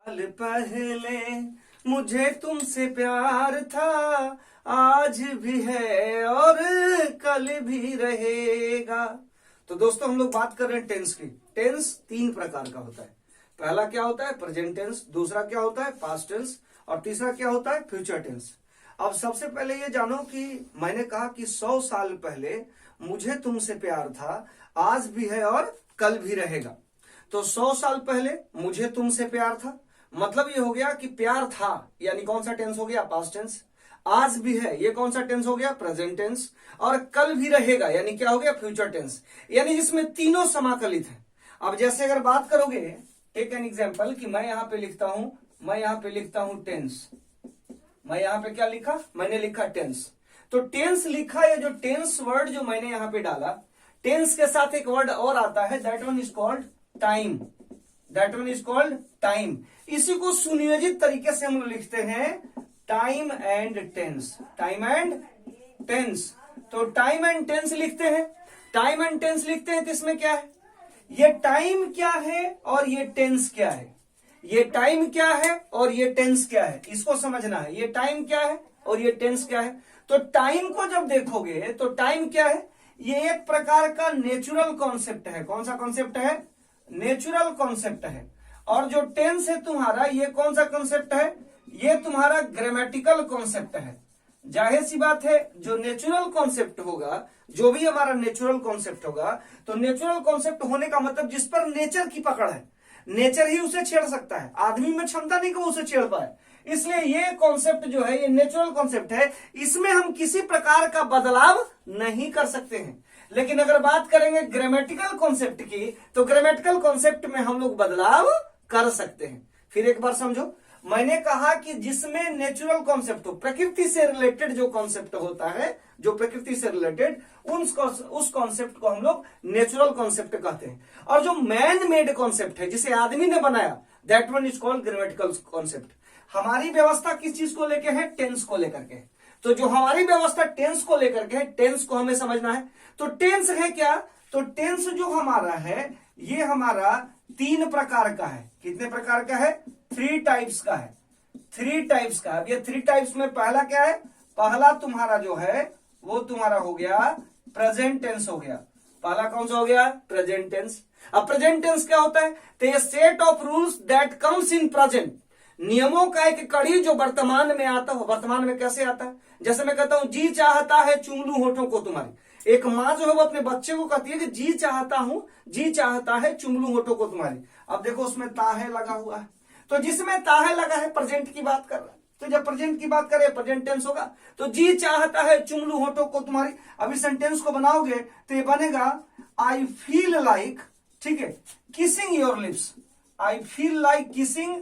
साल पहले मुझे तुमसे प्यार था, आज भी है और कल भी रहेगा। तो दोस्तों हम लोग बात कर रहे हैं टेंस की। टेंस तीन प्रकार का होता है। पहला क्या होता है प्रेजेंट टेंस, दूसरा क्या होता है पास्ट टेंस और तीसरा क्या होता है फ्यूचर टेंस। अब सबसे पहले ये जानो कि मैंने कहा कि 100 साल पहले मुझे तुमसे प्यार था, आज भी है और कल भी रहेगा। तो 100 साल पहले मुझे तुमसे प्यार था, मतलब ये हो गया कि प्यार था, यानी कौन सा टेंस हो गया पास्ट टेंस। आज भी है, ये कौन सा टेंस हो गया प्रेजेंट टेंस। और कल भी रहेगा यानी क्या हो गया फ्यूचर टेंस, यानी इसमें तीनों समाकलित है। अब जैसे अगर बात करोगे, टेक एन एग्जांपल कि मैं यहां पे लिखता हूं टेंस। मैं यहां पे क्या लिखा, मैंने लिखा टेंस। तो टेंस लिखा, ये जो टेंस वर्ड जो मैंने यहां पे डाला, टेंस के साथ एक वर्ड और आता है, that one is called time. That one is called time. इसी को सुनियोजित तरीके से हम लोग लिखते हैं time and tense. Time and tense. तो टाइम एंड टेंस लिखते हैं, टाइम एंड टेंस लिखते हैं तो इसमें क्या है, ये टाइम क्या है और ये टेंस क्या है। ये टाइम क्या है और ये टेंस क्या है, इसको समझना है। ये टाइम क्या है और ये टेंस क्या है। तो टाइम को जब देखोगे तो टाइम क्या है, ये एक प्रकार का नेचुरल कॉन्सेप्ट है। कौन सा कॉन्सेप्ट है, नेचुरल कॉन्सेप्ट है। और जो टेंस है तुम्हारा, ये कौन सा कॉन्सेप्ट है, ये तुम्हारा ग्रामेटिकल कॉन्सेप्ट है। जाहिर सी बात है, जो नेचुरल कॉन्सेप्ट होगा, जो भी हमारा नेचुरल कॉन्सेप्ट होगा, तो नेचुरल कॉन्सेप्ट होने का मतलब जिस पर नेचर की पकड़ है, नेचर ही उसे छेड़ सकता है, आदमी में क्षमता नहीं कि उसे छेड़ पाए। इसलिए ये कॉन्सेप्ट जो है, ये नेचुरल कॉन्सेप्ट है, इसमें हम किसी प्रकार का बदलाव नहीं कर सकते हैं। लेकिन अगर बात करेंगे ग्रामेटिकल कॉन्सेप्ट की, तो ग्रामेटिकल कॉन्सेप्ट में हम लोग बदलाव कर सकते हैं। फिर एक बार समझो, मैंने कहा कि जिसमें नेचुरल कॉन्सेप्ट हो, प्रकृति से रिलेटेड जो कॉन्सेप्ट होता है, जो प्रकृति से रिलेटेड, उस कॉन्सेप्ट को हम लोग नेचुरल कॉन्सेप्ट कहते हैं। और जो मैन मेड कॉन्सेप्ट है, जिसे आदमी ने बनाया, that one is called grammatical concept. हमारी व्यवस्था किस चीज को लेकर है, टेंस को लेकर के। तो जो हमारी व्यवस्था टेंस को लेकर के है, टेंस को हमें समझना है। तो टेंस है क्या, तो टेंस जो हमारा है, ये हमारा तीन प्रकार का है। कितने प्रकार का है, 3 टाइप्स का है। 3 टाइप्स का। अब ये 3 टाइप्स में पहला क्या है, पहला तुम्हारा जो है वो तुम्हारा हो गया प्रेजेंट टेंस हो गया। पहला कौन सा हो गया, प्रेजेंट टेंस। अब प्रेजेंट टेंस क्या होता है, तो ये set of rules that comes in present, नियमों का एक कड़ी जो वर्तमान में आता हो। वर्तमान में कैसे आता है, जैसे मैं कहता हूं जी चाहता है चूम लूं होठों को तुम्हारी। एक माँ जो है वो अपने बच्चे को कहती है कि जी चाहता हूं, जी चाहता है चूम लूं होठों को तुम्हारी। अब देखो उसमें ताहे लगा हुआ है, तो जिसमें ताहे लगा है प्रेजेंट की बात कर रहा है। तो जब प्रेजेंट की बात करें, प्रेजेंट टेंस होगा, तो जी चाहता है चुम लूं होठों को तुम्हारी। अब इस सेंटेंस को बनाओगे तो ये बनेगा आई फील लाइक, ठीक है, kissing your lips. I feel like kissing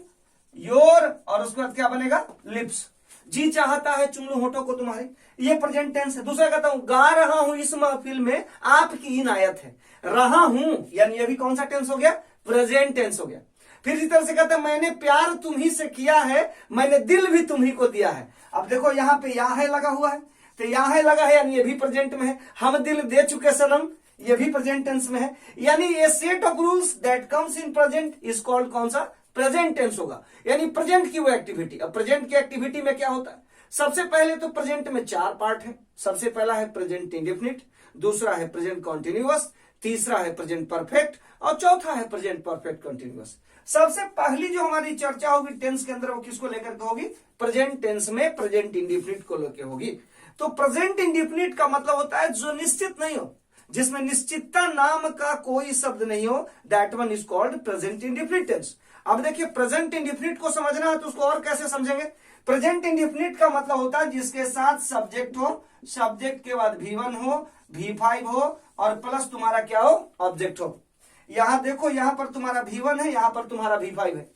your, और उसके बाद क्या बनेगा, लिप्स। जी चाहता है चुम लूं होठों को तुम्हारी, ये प्रेजेंट टेंस है। दूसरा कहता हूं गा रहा हूं इस महफिल में आपकी इनायत है। रहा हूं यानी ये भी कौन सा टेंस हो गया, प्रेजेंट टेंस हो गया। फिर इसी तरह से कहते हैं मैंने प्यार तुम्ही से किया है, मैंने दिल भी तुम्ही को दिया है। अब देखो यहां पे या है लगा हुआ है, तो या है लगा है यानी ये भी प्रेजेंट में है। हम दिल दे चुके सनम, ये भी प्रेजेंट टेंस में है। यानी ये set of rules that comes in present is called कौन सा, प्रेजेंट टेंस होगा, यानी प्रेजेंट की वो एक्टिविटी। अब प्रेजेंट की एक्टिविटी में क्या होता है, सबसे पहले तो प्रेजेंट में 4 पार्ट है। सबसे पहला है प्रेजेंट इंडेफिनिट, दूसरा है प्रेजेंट कॉन्टिन्यूअस, तीसरा है प्रेजेंट परफेक्ट और चौथा है प्रेजेंट परफेक्ट कंटिन्यूअस। सबसे पहली जो हमारी चर्चा होगी टेंस के अंदर, वो किसको लेकर के होगी, प्रेजेंट टेंस में प्रेजेंट इंडेफिनिट को लेकर होगी। तो प्रेजेंट इंडेफिनिट का मतलब होता है जो निश्चित नहीं हो, जिसमें निश्चितता नाम का कोई शब्द नहीं हो, that one is called present indefinite tense. अब देखिए प्रेजेंट इंडेफिनिट को समझना है तो उसको और कैसे समझेंगे। प्रेजेंट इंडेफिनिट का मतलब होता है जिसके साथ सब्जेक्ट हो, सब्जेक्ट के बाद V1 हो, V5 हो और प्लस तुम्हारा क्या हो, ऑब्जेक्ट हो। यहां देखो, यहां पर तुम्हारा V1 है, यहां पर तुम्हारा V5 है।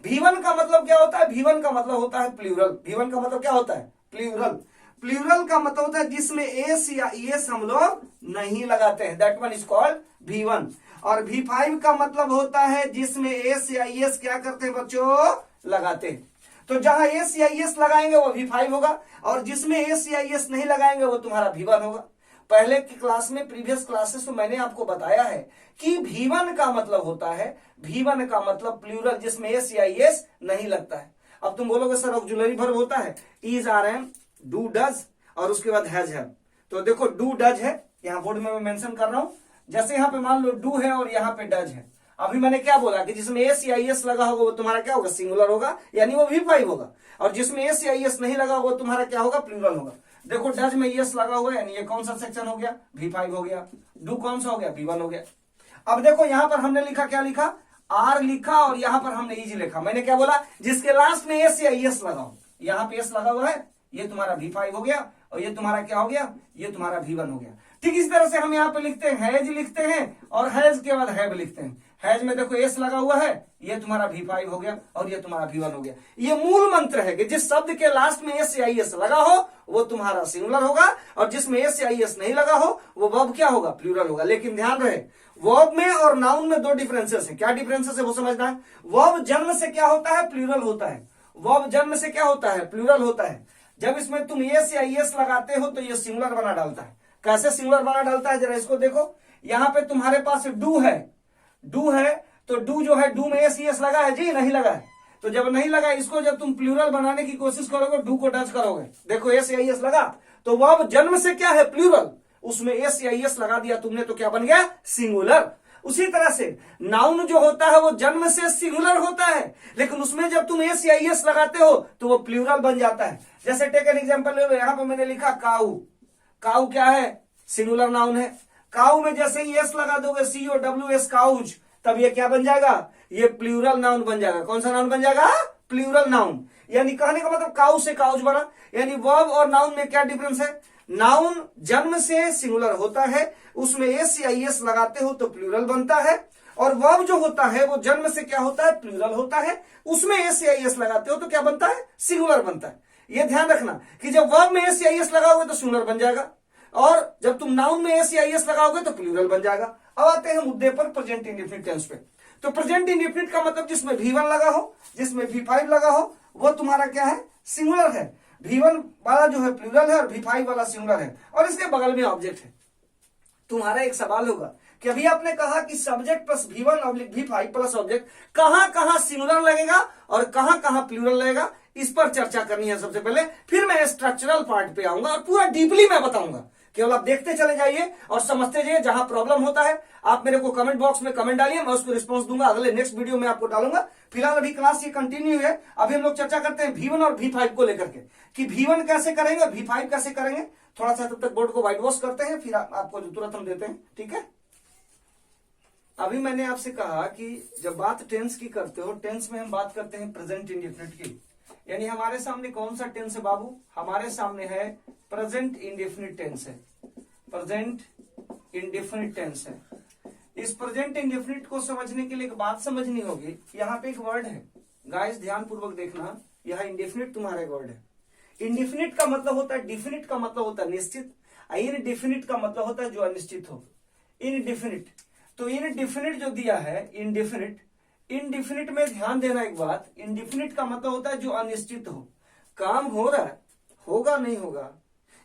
V1 का मतलब क्या होता है, V1 का मतलब होता है प्लूरल। V1 का मतलब क्या होता है, प्लूरल। प्लूरल का मतलब होता है जिसमें एस या ईएस हम लोग नहीं लगाते हैं, that one is called V1। और V5 का मतलब होता है जिसमें एस या ईएस क्या करते हैं बच्चों, लगाते हैं। तो जहां एस या ईएस लगाएंगे वो V5 होगा, और जिसमें एस या ईएस नहीं लगाएंगे वो तुम्हारा V1 होगा। पहले की क्लास में, प्रीवियस क्लासेस में मैंने आपको बताया है कि V1 का मतलब होता है, V1 का मतलब प्लूरल जिसमें एस या एस नहीं लगता है। अब तुम बोलोगे सर ऑक्सिलरी वर्ब होता है, is, are, am, do, does और उसके बाद हैज है। तो देखो डू डज है, यहां बोर्ड में मैं मेंशन कर रहा हूं। जैसे यहां पे मान लो डू है और यहां पे डज है। अभी मैंने क्या बोला कि जिसमें एस या एस लगा होगा वो तुम्हारा क्या होगा, सिंगुलर होगा, यानी वो V5 होगा। और जिसमें एस या एस नहीं लगा होगा तुम्हारा क्या होगा, प्लूरल होगा। देखो डज में एस लगा हुआ है, यानी ये कौन सा सेक्शन हो गया, V5 हो गया। डू कौन सा हो गया, V1 हो गया। अब देखो यहां पर हमने लिखा, क्या लिखा, आर लिखा और यहां पर हमने इज लिखा। मैंने क्या बोला, जिसके लास्ट में एस या एस लगा हो, यहां पे एस लगा हुआ है, ये तुम्हारा V5 हो गया और ये तुम्हारा क्या हो गया, ये तुम्हारा V1 हो गया। ठीक इस तरह से हम यहाँ पे लिखते हैं, हैज लिखते हैं और हैज के बाद हैव लिखते हैं। हैज में देखो एस लगा हुआ है, ये तुम्हारा V5 हो गया और ये तुम्हारा V1 हो गया। ये मूल मंत्र है कि जिस शब्द के लास्ट में एस या एस लगा हो वो तुम्हारा सिंगुलर होगा और जिसमें एस या एस नहीं लगा हो वो वर्ब क्या होगा, प्लूरल होगा। लेकिन ध्यान रहे, वर्ब में और नाउन में दो डिफरेंसेस है। क्या डिफरेंसेस है वो समझना है। वर्ब जन्म से क्या होता है, प्लूरल होता है। वर्ब जन्म से क्या होता है, प्लूरल होता है। जब इसमें तुम एस या एस लगाते हो तो ये सिंगुलर बना डालता है। कैसे सिंगुलर बना डालता है, जरा इसको देखो। यहां पे तुम्हारे पास डू है, डू है तो डू जो है, डू में एस एस लगा है जी, नहीं लगा है। तो जब नहीं लगा, इसको जब तुम प्लूरल बनाने की कोशिश करोगे, डू को टच करोगे, देखो एस या एस लगा, तो वर्ब जन्म से क्या है, प्लूरल, उसमें एस या एस लगा दिया तुमने तो क्या बन गया, सिंगुलर। उसी तरह से नाउन जो होता है वो जन्म से सिंगुलर होता है, लेकिन उसमें जब तुम एस या एस लगाते हो तो वो प्लूरल बन जाता है। जैसे टेक एन एग्जांपल ले लो, यहां पे मैंने लिखा काऊ। काऊ क्या है, सिंगुलर नाउन है। काऊ में जैसे ही एस लगा दोगे, COWS काउज, तब ये क्या बन जाएगा, ये प्लूरल नाउन बन जाएगा। कौन सा नाउन बन जाएगा, प्लूरल नाउन। यानी कहने का मतलब काऊ से काउज बना। यानी वर्ब और नाउन में क्या डिफरेंस है, नाउन जन्म से सिंगुलर होता है, उसमें एस या एस लगाते हो तो प्लूरल बनता है। और वर्ब जो होता है वो जन्म से क्या होता है, प्लूरल होता है, उसमें एस या एस लगाते हो तो क्या बनता है, सिंगुलर बनता है। ये ध्यान रखना कि जब वर्ब में एस या एस लगाओगे तो सिंगुलर बन जाएगा और जब तुम नाउन में एस या एस लगाओगे तो प्लूरल बन जाएगा। अब आते हैं मुद्दे पर, प्रेजेंट इंडेफिनिट टेंस पे। तो प्रेजेंट इंडेफिनिट का मतलब जिसमें V1 लगा हो, जिसमें V5 लगा हो, वो तुम्हारा क्या है, सिंगुलर है। V1 वाला जो है प्लूरल है और V5 वाला सिंगुलर है और इसके बगल में ऑब्जेक्ट है। तुम्हारा एक सवाल होगा कि अभी आपने कहा कि subject plus V1 oblique V5 plus object, कहां कहां सिंगुलर लगेगा और कहां कहां प्लूरल लगेगा, इस पर चर्चा करनी है सबसे पहले। फिर मैं स्ट्रक्चरल पार्ट पे आऊंगा और पूरा डीपली मैं बताऊंगा। केवल आप देखते चले जाइए और समझते जाइए। जहां प्रॉब्लम होता है आप मेरे को कमेंट बॉक्स में कमेंट डालिए, मैं उसको रिस्पॉन्स दूंगा, अगले नेक्स्ट वीडियो में आपको डालूंगा। फिलहाल अभी क्लास ये कंटिन्यू है। अभी हम लोग चर्चा करते हैं V1 और V5 को लेकर के कि V1 कैसे करेंगे, V5 कैसे करेंगे। थोड़ा सा तब तक बोर्ड को व्हाइट वॉश करते हैं, फिर आपको तुरंत हम देते हैं, ठीक है। अभी मैंने आपसे कहा कि जब बात टेंस की करते हो, टेंस में हम बात करते हैं प्रेजेंट इंडेफिनिट की। यानी हमारे सामने कौन सा टेंस है बाबू, हमारे सामने है प्रेजेंट इंडेफिनिट टेंस है। प्रेजेंट इंडेफिनिट टेंस है। इस प्रेजेंट इंडेफिनिट को समझने के लिए एक बात समझनी होगी। यहाँ पे एक वर्ड है, गाइस ध्यान पूर्वक देखना, यह इंडेफिनिट तुम्हारा एक वर्ड है। इंडेफिनिट का मतलब होता है, डिफिनिट का मतलब होता है निश्चित, इनडिफिनिट का मतलब होता है जो अनिश्चित हो। इनडिफिनिट, तो इनडिफिनिट जो दिया है इनडिफिनिट, इनडिफिनिट में ध्यान देना एक बात, इनडिफिनिट का मतलब होता है जो अनिश्चित हो। काम हो रहा है, होगा नहीं होगा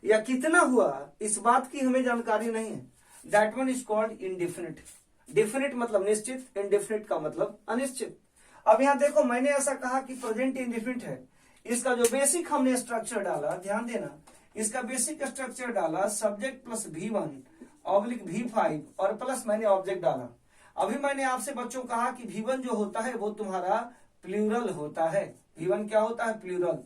या कितना हुआ, इस बात की हमें जानकारी नहीं है। That one is called indefinite. Definite मतलब निश्चित, इनडिफिनिट का मतलब अनिश्चित। अब यहां देखो, मैंने ऐसा कहा कि प्रेजेंट इंडेफिनिट है। इसका जो बेसिक हमने स्ट्रक्चर डाला, ध्यान देना, इसका बेसिक स्ट्रक्चर डाला subject plus V1 oblique V5 और प्लस मैंने ऑब्जेक्ट डाला। अभी मैंने आपसे बच्चों कहा कि V1 जो होता है वो तुम्हारा प्लूरल होता है। V1 क्या होता है, प्लूरल,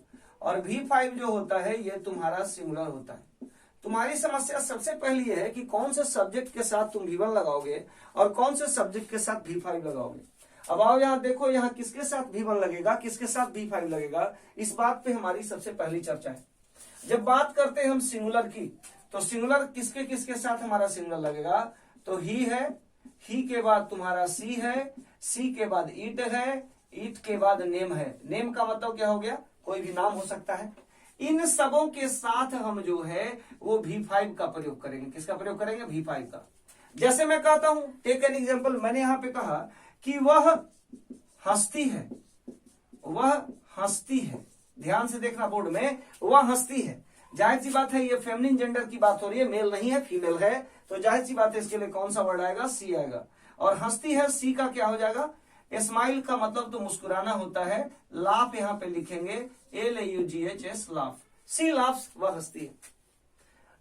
और V5 जो होता है ये तुम्हारा सिंगुलर होता है। तुम्हारी समस्या सबसे पहली है कि कौन से सब्जेक्ट के साथ तुम V1 लगाओगे और कौन से सब्जेक्ट के साथ V5 लगाओगे। अब आओ यहाँ देखो, यहाँ किसके साथ V1 लगेगा, किसके साथ V5 लगेगा, इस बात पे हमारी सबसे पहली चर्चा है। जब बात करते हैं हम सिंगुलर की, तो सिंगुलर किसके किसके साथ हमारा सिंगुलर लगेगा, तो ही है, ही के बाद तुम्हारा सी है, सी के बाद ईट है, ईट के बाद नेम है। नेम का मतलब क्या हो गया, कोई भी नाम हो सकता है। इन सबों के साथ हम जो है वो V5 का प्रयोग करेंगे। किसका प्रयोग करेंगे, V5 का। जैसे मैं कहता हूं, टेक एन एग्जांपल, मैंने यहां पे कहा कि वह हंसती है, वह हंसती है। ध्यान से देखना बोर्ड में, वह हंसती है। जाहिर सी बात है ये फेमिनिन जेंडर की बात हो रही है, मेल नहीं है फीमेल है, तो जाहिर सी बात है इसके लिए कौन सा वर्ड आएगा, सी आएगा। और हंसती है, सी का क्या हो जाएगा, स्माइल का मतलब तो मुस्कुराना होता है, लाफ यहाँ पे लिखेंगे LAUGHS लाफ, सी लाफ्स वह हंसती है।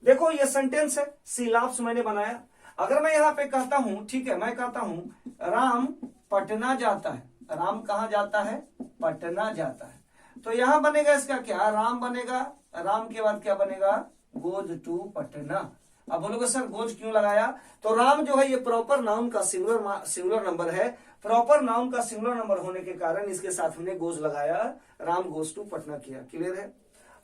देखो ये सेंटेंस है, सी लाफ्स मैंने बनाया। अगर मैं यहाँ पे कहता हूं, ठीक है, मैं कहता हूं राम पटना जाता है, राम कहाँ जाता है, पटना जाता है, तो यहां बनेगा इसका क्या, राम बनेगा, राम के बाद क्या बनेगा, गोज टू पटना। अब बोलोगे सर गोज क्यों लगाया, तो राम जो है ये प्रॉपर नाउन का सिंगुलर नंबर है, प्रॉपर नाउन का सिंगुलर नंबर होने के कारण इसके साथ हमने गोज लगाया, राम गोज टू पटना किया। क्लियर है।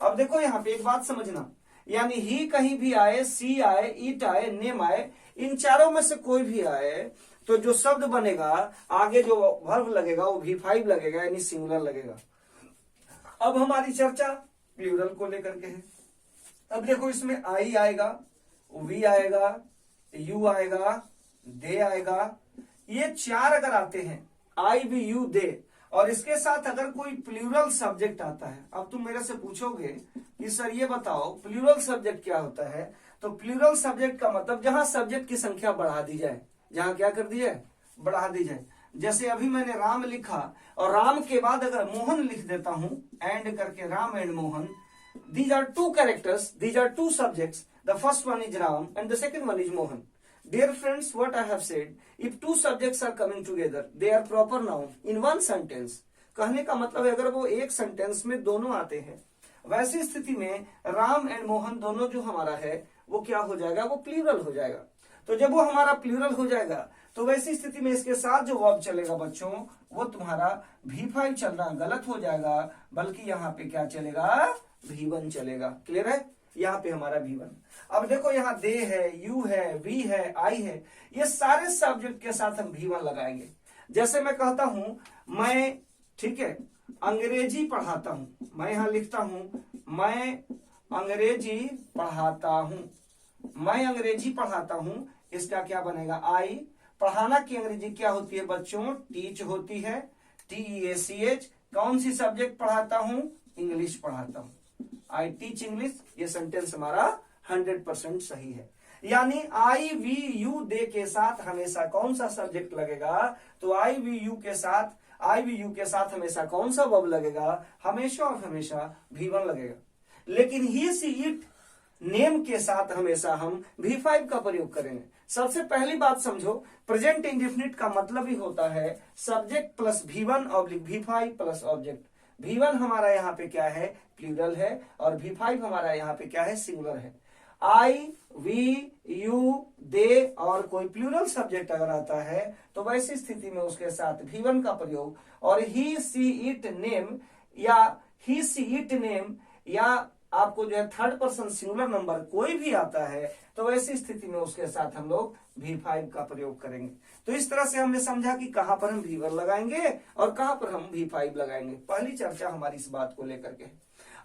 अब देखो यहाँ पे एक बात समझना, यानी ही कहीं भी आए, सी आए, ईट आए, नेम आए, इन चारों में से कोई भी आए तो जो शब्द बनेगा आगे जो वर्ब लगेगा वो V5 लगेगा, यानी सिंगुलर लगेगा। अब हमारी चर्चा प्लूरल को लेकर के है। अब देखो इसमें आई आएगा, वी आएगा, यू आएगा, दे आएगा, ये चार अगर आते हैं, आई वी यू दे, और इसके साथ अगर कोई प्लूरल सब्जेक्ट आता है। अब तुम मेरे से पूछोगे कि सर ये बताओ प्लूरल सब्जेक्ट क्या होता है, तो प्लूरल सब्जेक्ट का मतलब जहां सब्जेक्ट की संख्या बढ़ा दी जाए, जहां क्या कर दी जाए, बढ़ा दी जाए। जैसे अभी मैंने राम लिखा और राम के बाद अगर मोहन लिख देता हूं, एंड करके Ram and Mohan, these are two characters, these are two subjects, the first one is Ram and the second one is Mohan. Dear friends, what I have said, if two subjects are coming together, they are proper noun in one sentence. कहने का मतलब है अगर वो एक sentence में दोनों आते हैं, वैसी स्थिति में राम एंड मोहन दोनों जो हमारा है वो क्या हो जाएगा, वो प्लूरल हो जाएगा। तो जब वो हमारा प्लूरल हो जाएगा तो वैसी स्थिति में इसके साथ जो वर्ब चलेगा बच्चों, वो तुम्हारा V5 चलना गलत हो जाएगा, बल्कि यहाँ पे क्या चलेगा, V1 चलेगा। क्लियर है, यहाँ पे हमारा V1। अब देखो यहाँ दे है, यू है, वी है, आई है, ये सारे सब्जेक्ट के साथ हम V1 लगाएंगे। जैसे मैं कहता हूं मैं, ठीक है, अंग्रेजी पढ़ाता हूं, मैं यहां लिखता हूं मैं अंग्रेजी पढ़ाता हूं, मैं अंग्रेजी पढ़ाता हूं, इसका क्या बनेगा, आई। पढ़ाना की अंग्रेजी क्या होती है बच्चों, टीच होती है, TEACH। कौन सी सब्जेक्ट पढ़ाता हूं, इंग्लिश पढ़ाता हूं, आई टीच इंग्लिश। ये सेंटेंस हमारा 100% सही है। यानी आई वी यू दे के साथ हमेशा कौन सा सब्जेक्ट लगेगा, तो आई वी यू के साथ हमेशा कौन सा वर्ब लगेगा, हमेशा और हमेशा V1 लगेगा। लेकिन ही सी इट नेम के साथ हमेशा हम V5 का प्रयोग करेंगे। सबसे पहली बात समझो, प्रेजेंट इंडेफिनिट का मतलब ही होता है सब्जेक्ट प्लस V1 और V5 प्लस ऑब्जेक्ट। V1 हमारा यहाँ पे क्या है, प्लूरल है, और V5 हमारा यहाँ पे क्या है, सिंगुलर है। आई वी यू दे और कोई प्लूरल सब्जेक्ट अगर आता है तो वैसी स्थिति में उसके साथ V1 का प्रयोग, और ही सी इट नेम या आपको जो है थर्ड पर्सन सिंगुलर नंबर कोई भी आता है तो वैसी स्थिति में उसके साथ हम लोग V5 का प्रयोग करेंगे। तो इस तरह से हमने समझा कि कहां पर हम V1 लगाएंगे और कहां पर हम V5 लगाएंगे। पहली चर्चा हमारी इस बात को लेकर के।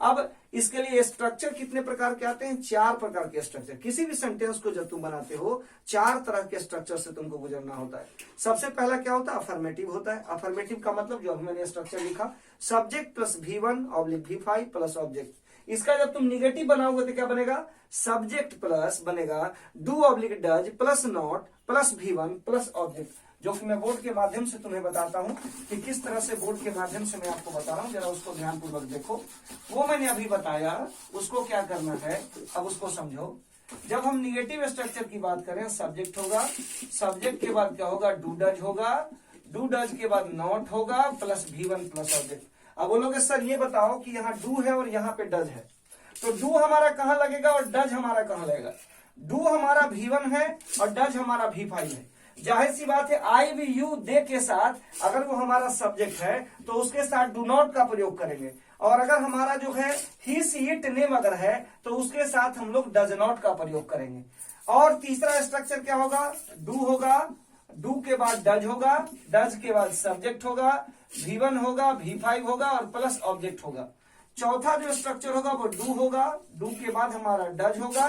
अब इसके लिए स्ट्रक्चर कितने प्रकार के आते हैं, 4 प्रकार के स्ट्रक्चर। किसी भी सेंटेंस को जब तुम बनाते हो 4 तरह के स्ट्रक्चर से तुमको गुजरना होता है। सबसे पहला क्या होता है, अफर्मेटिव होता है। अफर्मेटिव का मतलब जो अभी मैंने स्ट्रक्चर लिखा, subject plus V1 oblique V5 plus object. इसका जब तुम निगेटिव बनाओगे तो क्या बनेगा, सब्जेक्ट प्लस बनेगा do oblique does plus not plus V1 plus object, जो कि मैं बोर्ड के माध्यम से तुम्हें बताता हूं कि किस तरह से बोर्ड के माध्यम से मैं आपको बता रहा हूं, जरा उसको ध्यानपूर्वक देखो। वो मैंने अभी बताया, उसको क्या करना है अब उसको समझो। जब हम निगेटिव स्ट्रक्चर की बात करें, सब्जेक्ट होगा, सब्जेक्ट के बाद क्या होगा, डू डज होगा, डू डज के बाद नॉट होगा प्लस V1 प्लस ऑब्जेक्ट। अब बोलोगे सर ये बताओ कि यहाँ डू है और यहाँ पे डज है, तो डू हमारा कहाँ लगेगा और डज हमारा कहाँ लगेगा। डू हमारा V1 है और डज हमारा V5 है। जाहिर सी बात है आई वी यू दे के साथ अगर वो हमारा सब्जेक्ट है तो उसके साथ डू नॉट का प्रयोग करेंगे, और अगर हमारा जो है ही सी इट नेम अगर है तो उसके साथ हम लोग डज नॉट का प्रयोग करेंगे। और तीसरा स्ट्रक्चर क्या होगा, डू होगा, डू के बाद डज होगा, डज के बाद सब्जेक्ट होगा, V1 होगा, V5 होगा और प्लस ऑब्जेक्ट होगा। चौथा जो स्ट्रक्चर होगा वो डू होगा, डू के बाद हमारा डज होगा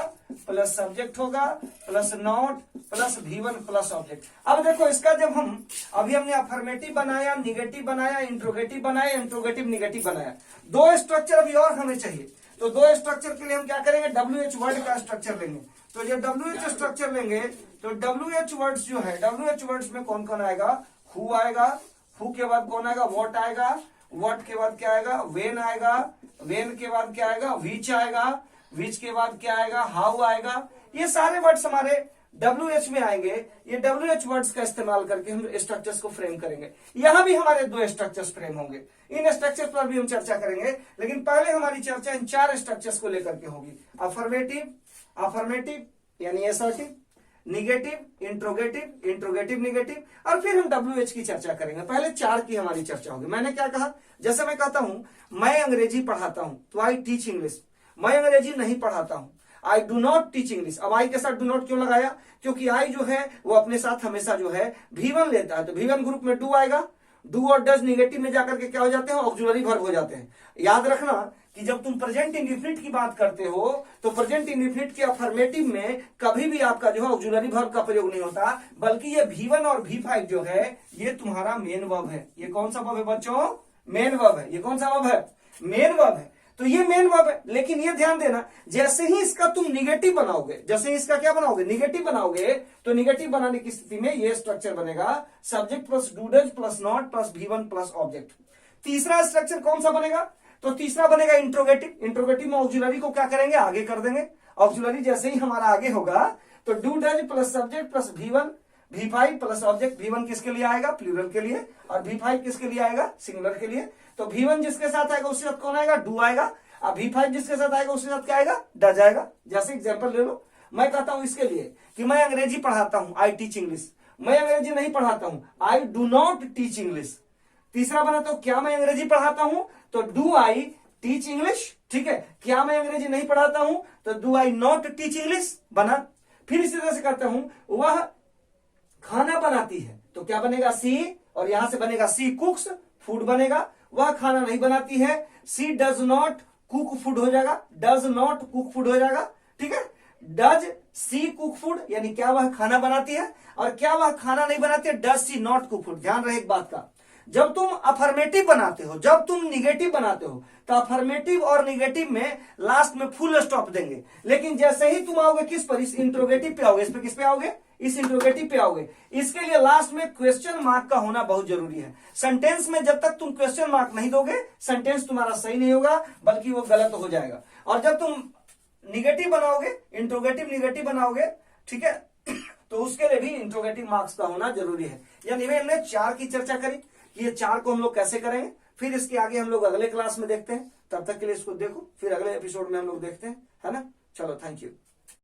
प्लस सब्जेक्ट होगा plus not plus V1 plus object. अब देखो इसका जब हम अभी हमने अफर्मेटिव बनाया, निगेटिव बनाया, इंट्रोगेटिव बनाया, इंट्रोगेटिव निगेटिव बनाया, 2 स्ट्रक्चर अभी और हमें चाहिए। तो दो स्ट्रक्चर के लिए हम क्या करेंगे, WH वर्ड का स्ट्रक्चर लेंगे। तो जब WH स्ट्रक्चर लेंगे तो WH वर्ड्स जो है, WH वर्ड्स में कौन कौन आएगा, हु आएगा, हु के बाद कौन आएगा, व्हाट आएगा, व्हाट के बाद क्या आएगा, वेन आएगा, वेन के बाद क्या आएगा, विच आएगा, विच के बाद क्या आएगा, हाउ आएगा। ये सारे वर्ड्स हमारे WH में आएंगे। ये WH वर्ड्स का इस्तेमाल करके हम स्ट्रक्चर्स को फ्रेम करेंगे। यहां भी हमारे दो स्ट्रक्चर्स फ्रेम होंगे, इन स्ट्रक्चर्स पर भी हम चर्चा करेंगे, लेकिन पहले हमारी चर्चा इन चार स्ट्रक्चर्स को लेकर के होगी। अफर्मेटिव, अफर्मेटिव यानी assertive, negative, interrogative, interrogative negative, और फिर हम WH की चर्चा करेंगे। पहले चार की हमारी चर्चा होगी। मैंने क्या कहा, जैसे मैं कहता हूं मैं अंग्रेजी पढ़ाता हूं तो आई टीच इंग्लिश, मैं अंग्रेजी नहीं पढ़ाता हूं, I do not teach English. अब आई के साथ डू नॉट क्यों लगाया, क्योंकि आई जो है वो अपने साथ हमेशा जो है V1 लेता है, तो V1 ग्रुप में डू आएगा। डू और डज निगेटिव में जाकर के क्या हो जाते हैं, ऑक्सिलरी वर्ब हो जाते हैं। याद रखना कि जब तुम प्रेजेंट इंडेफिनिट की बात करते हो तो प्रेजेंट इंडेफिनिट के अफर्मेटिव में कभी भी आपका जो है ऑक्सिलरी वर्ब का प्रयोग नहीं होता, बल्कि ये V1 और V5 जो है ये तुम्हारा मेन वर्ब है। ये कौन सा वर्ब है बच्चों, मेन वर्ब है। ये कौन सा वर्ब है, मेन वर्ब है। तो ये मेन वर्ब है, लेकिन ये ध्यान देना जैसे ही इसका तुम निगेटिव बनाओगे, जैसे ही इसका क्या बनाओगे, निगेटिव बनाओगे, तो निगेटिव बनाने की स्थिति में ये स्ट्रक्चर बनेगा subject plus do does plus not plus V1 plus object. तीसरा स्ट्रक्चर कौन सा बनेगा, तो तीसरा बनेगा इंट्रोगेटिव। इंट्रोगेटिव में ऑक्सिलरी को क्या करेंगे, आगे कर देंगे। ऑक्सिलरी जैसे ही हमारा आगे होगा तो do does plus subject plus V1 V5 plus object. V1 किसके लिए आएगा, प्लूरल के लिए, और V5 किसके लिए आएगा, सिंगुलर के लिए। तो V1 जिसके साथ आएगा उसके साथ कौन आएगा, डू आएगा, और V5 जिसके साथ आएगा उसके साथ क्या आएगा, डज आएगा। जैसे एग्जांपल ले लो, मैं कहता हूं इसके लिए कि मैं अंग्रेजी पढ़ाता हूं, आई टीच इंग्लिश। मैं अंग्रेजी नहीं पढ़ाता हूं, I do not teach English. तीसरा बना तो क्या मैं अंग्रेजी पढ़ाता हूं, तो डू आई टीच इंग्लिश। ठीक है, क्या मैं अंग्रेजी नहीं पढ़ाता हूं, तो do I not teach English बना। फिर इसी तरह से करता हूं, वह खाना बनाती है, तो क्या बनेगा, सी, और यहां से बनेगा सी कुक्स, फूड बनेगा। वह खाना नहीं बनाती है, सी डज नॉट कुक फूड हो जाएगा, डज नॉट कुक फूड हो जाएगा। ठीक है, डज सी कुक फूड यानी क्या वह खाना बनाती है, और क्या वह खाना नहीं बनाती है, does she not cook food. ध्यान रहे एक बात का, जब तुम अफर्मेटिव बनाते हो, जब तुम निगेटिव बनाते हो, तो अफर्मेटिव और निगेटिव में लास्ट में फुल स्टॉप देंगे। लेकिन जैसे ही तुम आओगे किस पर, इस इंट्रोगेटिव पे आओगे, इस पे किस पे आओगे, इस इंट्रोगेटिव पे आओगे। इसके लिए लास्ट में क्वेश्चन मार्क का होना बहुत जरूरी है। सेंटेंस में जब तक तुम क्वेश्चन मार्क नहीं दोगे, सेंटेंस तुम्हारा सही नहीं होगा, बल्कि वो गलत हो जाएगा। और जब तुम निगेटिव बनाओगे, इंट्रोगेटिव निगेटिव बनाओगे, ठीक है, तो उसके लिए भी इंट्रोगेटिव मार्क्स का होना जरूरी है। यानी हमने चार की चर्चा करी कि ये चार को हम लोग कैसे करेंगे, फिर इसके आगे हम लोग अगले क्लास में देखते हैं। तब तक के लिए इसको देखो, फिर अगले एपिसोड में हम लोग देखते हैं, है ना। चलो, थैंक यू।